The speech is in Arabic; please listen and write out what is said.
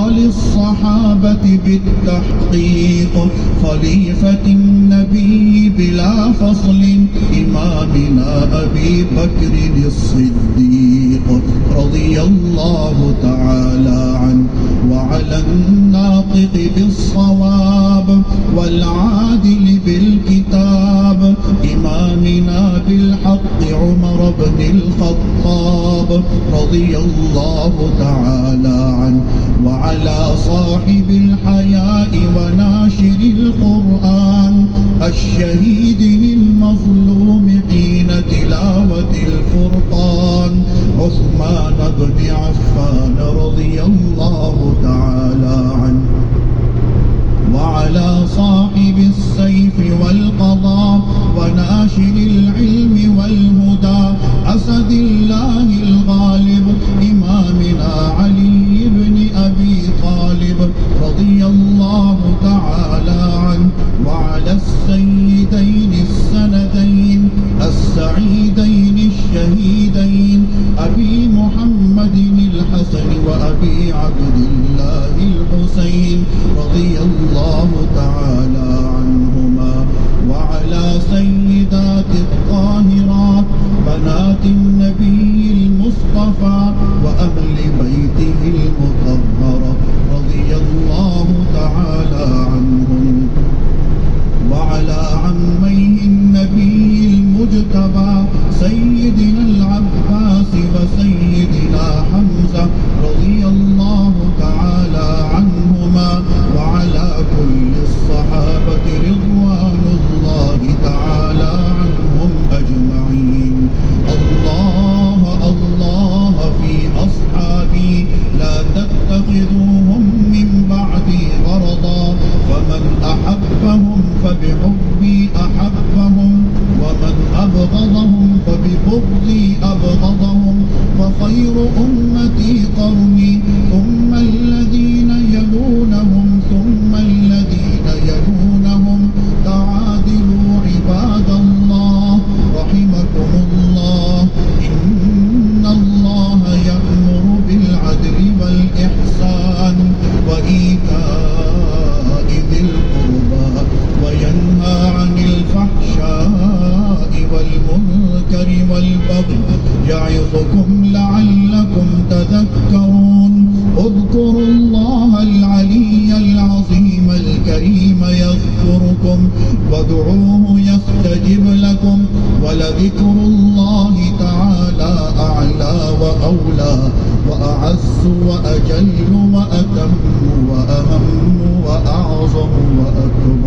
أفضل الصحابة بالتحقيق خليفة النبي بلا فصل إمامنا أبي بكر الصديق رضي الله تعالى عنه، وعلى الناطق بالصواب والعادل بالكتاب إمامنا بالحق عمر بن الخطاب رضي الله تعالى عنه، وعلى صاحب الحياء وناشر القرآن الشهيد المظلوم حين تلاوة الفرقان عثمان بن عفان رضي الله تعالى عنه، وعلى صاحب السيف والقضاء وناشر العلم والهدى أسد الله الغالب إمامنا علي بن أبي طالب رضي الله تعالى عنه، وعلى السيدين السندين السعيدين الشهيدين أبي محمد الحسن وأبي عبد الله الحسين رضي الله تعالى عنهما، وعلى سيدات الطاهرات بنات النبي المصطفى وأهل بيته المطهرة رضي الله تعالى عنهم، وعلى عميه النبي المجتبى سيدنا العباس وسيدنا حمزة رضي الله تعالى عنهما، وعلى كل الصحابة رضوان الله تعالى عنهم أجمعين. الله الله في أصحابي لا تتخذوهم من بعدي غرضا، فمن أحبهم فبحبي أحبهم، ومن أبغضهم فببغضي أبغضهم، وخير أمتي قرني ثم الذين يلونهم ثم الذين يلونهم، تعادلوا عباد الله رحمكم الله، إن الله يأمر بالعدل والإحسان وإيتاء ذي القربى وينهى عن الفحشاء والمنكر والبغي يعظكم لعلكم تذكرون. اذكروا الله العلي العظيم الكريم يذكركم وادعوه يستجب لكم، ولذكر الله تعالى أعلى وأولى وأعز وأجل وأتم وأهم وأعظم وأكبر.